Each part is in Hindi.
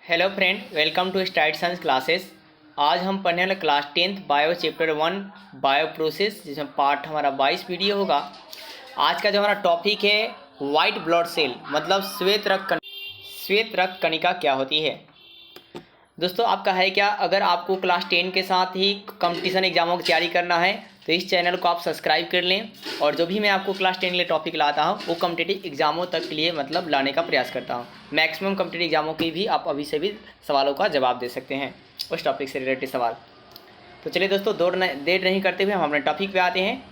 Hello friend, welcome to start science classes. आज हम पढ़ने वाले class 10th bio chapter 1 bio process, जिसमें पार्ट हमारा 22 वीडियो होगा। आज का जो हमारा टॉपिक है वाइट ब्लड सेल, मतलब श्वेत रक्त कणिका क्या होती है। दोस्तों, आपका है क्या, अगर आपको क्लास 10 के साथ ही कंपटीशन एग्जामों की तैयारी करना है तो इस चैनल को आप सब्सक्राइब कर लें। और जो भी मैं आपको क्लास 10 के लिए टॉपिक लाता हूँ वो कॉम्पिटिटिव एग्जामों तक के लिए मतलब लाने का प्रयास करता हूँ। मैक्सिमम कॉम्पिटिटिव एग्जामों की भी आप अभी से भी सवालों का जवाब दे सकते हैं, उस टॉपिक से रिलेटेड सवाल। तो चलिए दोस्तों, देर नहीं करते हुए हम अपने टॉपिक पे आते हैं।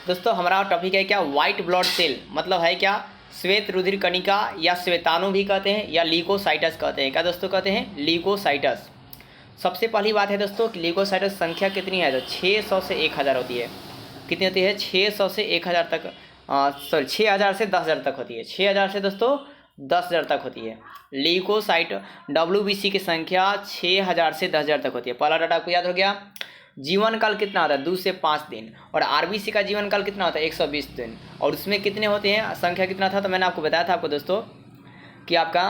दोस्तों, हमारा टॉपिक है क्या, वाइट ब्लड सेल, मतलब है क्या, श्वेत रुधिर कणिका या श्वेताणु भी कहते हैं या ल्यूकोसाइटस कहते हैं। क्या दोस्तों कहते हैं? ल्यूकोसाइटस। सबसे पहली बात है दोस्तों कि ल्यूकोसाइटस संख्या कितनी है, तो 600 से 1000 होती है। कितनी होती है? 600 से 1000 तक, 6000 से 10000 तक होती है। 6000 से दोस्तों 10000 तक होती है। ल्यूकोसाइट WBC की संख्या 6000 से 10000 तक होती है। पहला डाटा आपको याद हो गया। जीवन काल कितना होता है? 2 से 5 दिन। और RBC का जीवन काल कितना होता है? 120 दिन। और उसमें कितने होते हैं, संख्या कितना था, तो मैंने आपको बताया था आपको दोस्तों कि आपका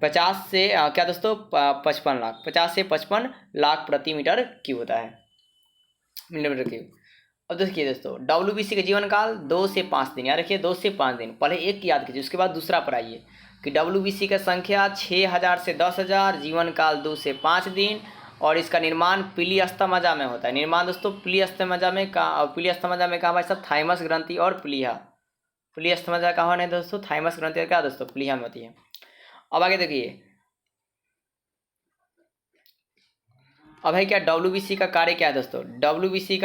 50 से क्या दोस्तों 55 लाख, 50 से 55 लाख प्रति मीटर क्यूब होता है, मिलीमीटर क्यूब। अब देखिए दोस्तों, WBC का जीवन काल 2 से 5 दिन, याद रखिए 2 से 5 दिन। पहले एक याद कीजिए, उसके बाद दूसरा पर आइए कि WBC का संख्या 6000 से 10000, जीवन काल 2 से 5 दिन। और इसका निर्माण पीली अस्थमज्जा में होता है। निर्माण दोस्तों पीली अस्थमज्जा में कहाँ भाई सब? थाइमस ग्रंथि और प्लीहा। पीली अस्थमज्जा कहाँ है दोस्तों? थाइमस ग्रंथि और क्या दोस्तों? प्लीहा में होती है। अब आगे देखिए, अब है क्या, WBC का कार्य क्या है दोस्तों? WBC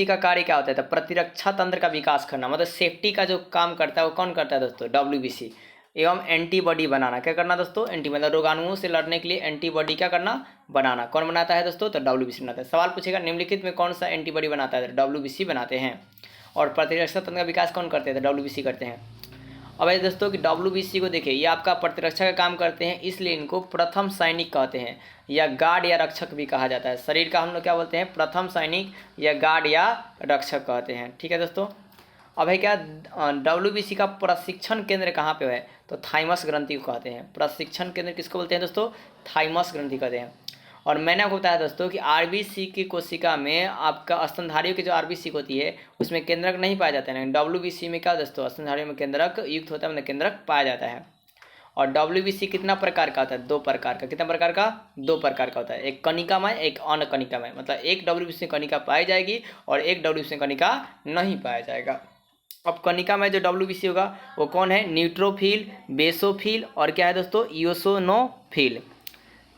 का कार्य क्या होता है? तो प्रतिरक्षा तंत्र का विकास करना, मतलब सेफ्टी का जो काम करता है वो कौन करता है दोस्तों? WBC। एवं एंटीबॉडी बनाना। क्या करना दोस्तों? मतलब रोगाणुओं से लड़ने के लिए एंटीबॉडी क्या करना? बनाना। कौन बनाता है दोस्तों? तो WBC बनाता है। सवाल पूछेगा निम्नलिखित में कौन सा एंटीबॉडी बनाता है? तो WBC बनाते हैं। और प्रतिरक्षा तंत्र का विकास कौन करते हैं? तो WBC करते हैं। अब ऐसे दोस्तों कि WBC को देखिए, ये आपका प्रतिरक्षा का काम करते हैं, इसलिए इनको प्रथम सैनिक कहते हैं, या गार्ड या रक्षक भी कहा जाता है। शरीर का हम लोग क्या बोलते हैं? प्रथम सैनिक या गार्ड या रक्षक कहते हैं। ठीक है दोस्तों। अब है क्या, WBC का प्रशिक्षण केंद्र कहाँ पे है? तो थाइमस ग्रंथि को कहते हैं। प्रशिक्षण केंद्र किसको बोलते हैं दोस्तों? थाइमस ग्रंथि कहते हैं। और मैंने आपको बताया दोस्तों कि RBC की कोशिका में आपका स्तनधारियों की जो RBC होती है उसमें केंद्रक नहीं पाया जाता है, लेकिन WBC में क्या दोस्तों? स्तनधारियों में केंद्रक युक्त होता है, मतलब केंद्रक पाया जाता है। और WBC कितना प्रकार का होता है? 2 प्रकार का। कितना प्रकार का? 2 प्रकार का होता है। एक कणिकामय, एक अनकणिकामय। मतलब एक WBC कणिका पाई जाएगी और एक WBC कणिका नहीं पाया जाएगा। अब कणिका में जो WBC होगा वो कौन है? न्यूट्रोफिल, बेसोफिल और क्या है दोस्तों? इओसिनोफिल।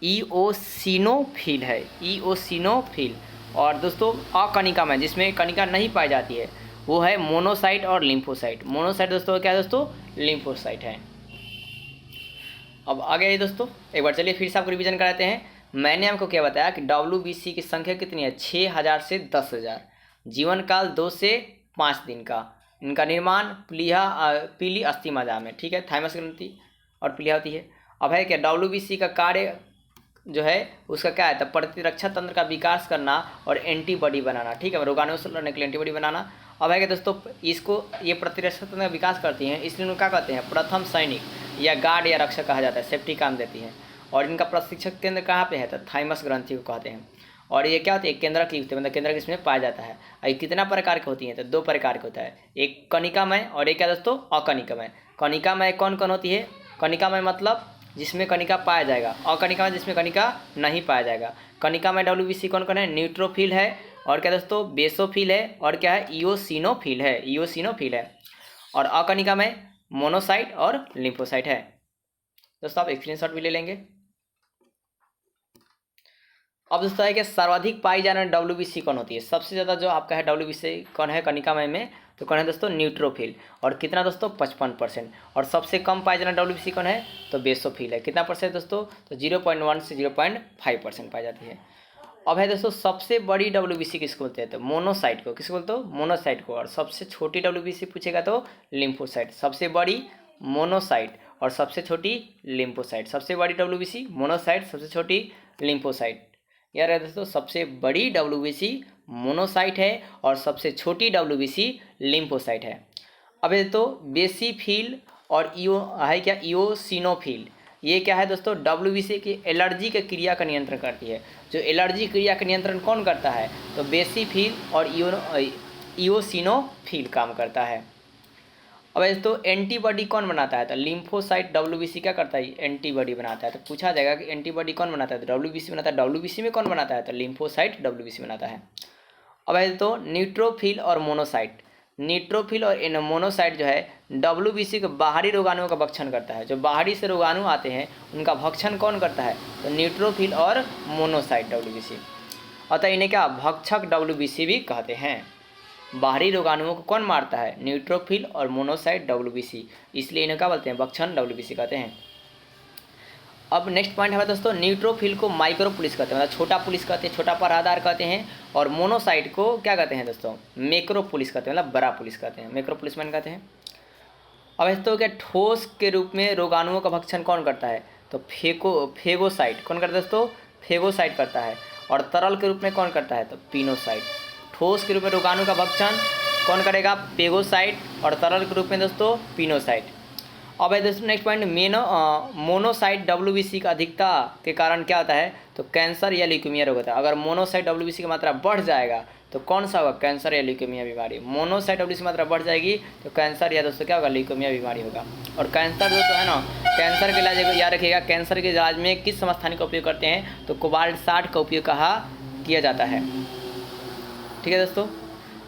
ईओसिनोफिल है, ईओसिनोफिल। और दोस्तों अकणिका में, जिसमें कणिका नहीं पाई जाती है, वो है मोनोसाइट और लिम्फोसाइट। मोनोसाइट दोस्तों क्या है दोस्तों? लिम्फोसाइट है। अब आगे आइए दोस्तों, एक बार चलिए फिर से आपको रिवीजन कराते हैं। मैंने आपको क्या बताया कि WBC की संख्या कितनी है? 6000 से 10000, जीवन काल 2 से 5 दिन का। इनका निर्माण पीली अस्थिमज्जा में, ठीक है, थाइमस ग्रंथि और प्लीहा होती है। अब है क्या, WBC का कार्य जो है उसका क्या है? तो प्रतिरक्षा तंत्र का विकास करना और एंटीबॉडी बनाना, ठीक है, रोगाणुओं से लड़ने के लिए एंटीबॉडी बनाना। अब है क्या दोस्तों, इसको ये प्रतिरक्षा तंत्र का विकास करती हैं, इसलिए उनको क्या कहते हैं? प्रथम सैनिक या गार्ड या रक्षक कहा जाता है, सेफ्टी काम देती हैं। और इनका प्रशिक्षक केंद्र कहाँ पे है? तो थाइमस ग्रंथि को कहते हैं। और ये क्या होती है? केंद्रक युक्त, मतलब केंद्रक इसमें पाया जाता है। और ये कितना प्रकार की होती हैं? तो 2 प्रकार की होता है, एक कणिकामय और एक क्या दोस्तों? अकणिकामय। कणिकामय कौन कौन होती है? कणिकामय मतलब जिसमें कणिका पाया जाएगा, अकणिकामय जिसमें कणिका नहीं पाया जाएगा। कणिकामय WBC कौन कौन है? न्यूट्रोफिल है, और क्या दोस्तों? बेसोफिल है, और क्या है? इओसिनोफिल है, इओसिनोफिल है। और अकणिकामय मोनोसाइट और लिम्फोसाइट है। दोस्तों आप स्क्रीनशॉट भी ले लेंगे। अब दोस्तों है कि सर्वाधिक पाई जाने वाली WBC कौन होती है? सबसे ज़्यादा जो आपका है WBC कौन है कणिकामय में? तो कौन है दोस्तों? न्यूट्रोफिल। और कितना दोस्तों? 55%। और सबसे कम पाई जाने वाली WBC कौन है? तो बेसोफिल है। कितना परसेंट दोस्तों? तो 0.1 से 0.5% पाई जाती है। अब है दोस्तों सबसे बड़ी WBC किसको बोलते हैं? तो मोनोसाइट को। किसको बोलते हो? मोनोसाइट को। और सबसे छोटी WBC पूछेगा तो लिम्फोसाइट। सबसे बड़ी मोनोसाइट और सबसे छोटी लिम्फोसाइट। सबसे बड़ी WBC मोनोसाइट, सबसे छोटी लिम्फोसाइट। यार है दोस्तों, सबसे बड़ी WBC मोनोसाइट है और सबसे छोटी WBC लिम्फोसाइट है। अब ये तो बेसिफिल और इओसिनोफिल, ये क्या है दोस्तों, WBC की एलर्जी के क्रिया का नियंत्रण करती है। जो एलर्जी क्रिया का नियंत्रण कौन करता है, तो बेसिफिल और इओसिनोफिल काम करता है। अब तो एंटीबॉडी कौन बनाता है, तो लिम्फोसाइट WBC क्या करता है, एंटीबॉडी बनाता है। तो पूछा जाएगा कि एंटीबॉडी कौन बनाता है, तो WBC बनाता है। WBC में कौन बनाता है, तो लिम्फोसाइट WBC बनाता है। अब तो न्यूट्रोफिल और मोनोसाइट, न्यूट्रोफिल और मोनोसाइट जो है WBC के बाहरी रोगाणुओं का भक्षण करता है। जो बाहरी से रोगाणु आते हैं उनका भक्षण कौन करता है, तो न्यूट्रोफिल और मोनोसाइट WBC। अतः इन्हें क्या भक्षक WBC भी कहते हैं। बाहरी रोगाणुओं को कौन मारता है, न्यूट्रोफिल और मोनोसाइट WBC, इसलिए इन्हें क्या बोलते हैं, भक्षण WBC कहते हैं। अब नेक्स्ट पॉइंट है दोस्तों, न्यूट्रोफिल को माइक्रो पुलिस कहते हैं, मतलब छोटा पुलिस कहते हैं, छोटा पहरादार कहते हैं। और मोनोसाइट को क्या कहते हैं दोस्तों, मैक्रो पुलिस कहते हैं, मतलब बड़ा पुलिस कहते हैं, मैक्रो पुलिसमैन कहते हैं। अब दोस्तों क्या ठोस के रूप में रोगाणुओं का भक्षण कौन करता है, तो फेगोसाइट कौन करता है दोस्तों, फेगोसाइट करता है। और तरल के रूप में कौन करता है, तो पिनोसाइट। ठोस के रूप में रोगाणु का भक्षण कौन करेगा, पेगोसाइट, और तरल के रूप में दोस्तों पिनोसाइट। अब है दोस्तों नेक्स्ट पॉइंट, मोनोसाइट WBC का अधिकता के कारण क्या होता है, तो कैंसर या ल्यूकेमिया रोग होता है। अगर मोनोसाइट WBC की मात्रा बढ़ जाएगा तो कौन सा होगा, कैंसर या ल्यूकेमिया बीमारी। मोनोसाइट WBC की मात्रा बढ़ जाएगी तो कैंसर या दोस्तों क्या होगा, ल्यूकेमिया बीमारी होगा। और कैंसर दोस्तों है ना, कैंसर के इलाज याद रखिएगा, कैंसर के इलाज में किस समस्थानिक का उपयोग करते हैं, तो कोबाल्ट 60 का उपयोग किया जाता है। ठीक है दोस्तों।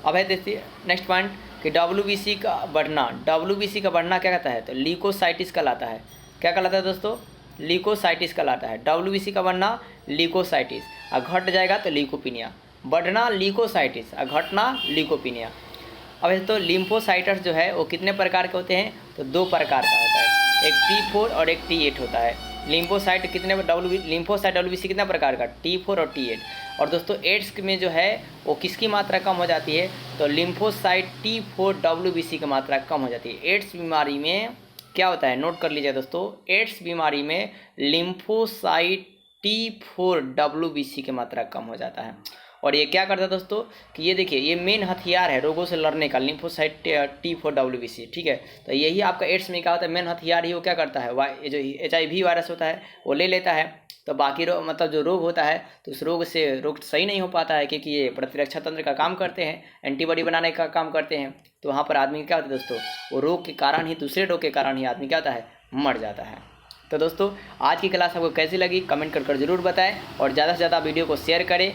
अब है देखिए नेक्स्ट पॉइंट कि WBC का बढ़ना क्या कहता है, तो ल्यूकोसाइटिस कहलाता है। क्या कहलाता है दोस्तों, ल्यूकोसाइटिस कहलाता है। WBC का बढ़ना ल्यूकोसाइटिस, और घट जाएगा तो ल्यूकोपिनिया। बढ़ना ल्यूकोसाइटिस और घटना ल्यूकोपिनिया। अब तो लिम्फोसाइट्स जो है वो कितने प्रकार के होते हैं, तो 2 प्रकार का होता है, एक T4 और एक T8 होता है। लिम्फोसाइट कितने लिम्फोसाइट WBC कितना प्रकार का, T4 और T8। और दोस्तों एड्स में जो है वो किसकी मात्रा कम हो जाती है, तो लिम्फोसाइट T4 WBC की मात्रा कम हो जाती है। एड्स बीमारी में क्या होता है, नोट कर लीजिए दोस्तों, एड्स बीमारी में लिम्फोसाइट T4 WBC की मात्रा कम हो जाता है। और ये क्या करता है दोस्तों कि ये देखिए, ये मेन हथियार है रोगों से लड़ने का, लिम्फोसाइट T4 WBC। ठीक है, तो यही आपका एड्स में क्या होता है, मेन हथियार ही वो क्या करता है, जो HIV वायरस होता है वो ले लेता है। तो बाकी मतलब जो रोग होता है तो उस रोग से रोग सही नहीं हो पाता है, क्योंकि ये प्रतिरक्षा तंत्र का काम करते हैं, एंटीबॉडी बनाने का काम करते हैं। तो वहाँ पर आदमी क्या होता है दोस्तों, वो रोग के कारण ही, दूसरे रोग के कारण ही आदमी क्या होता है, मर जाता है। तो दोस्तों आज की क्लास आपको कैसी लगी कमेंट कर ज़रूर बताएं, और ज़्यादा से ज़्यादा वीडियो को शेयर करें।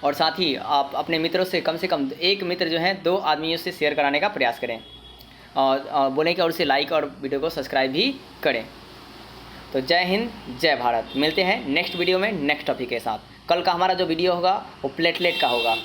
और साथ ही आप अपने मित्रों से कम 1 मित्र जो है 2 आदमियों से शेयर कराने का प्रयास करें, और बोलें कि और उसे लाइक और वीडियो को सब्सक्राइब भी करें। तो जय हिंद जय भारत, मिलते हैं नेक्स्ट वीडियो में नेक्स्ट टॉपिक के साथ। कल का हमारा जो वीडियो होगा वो प्लेटलेट का होगा।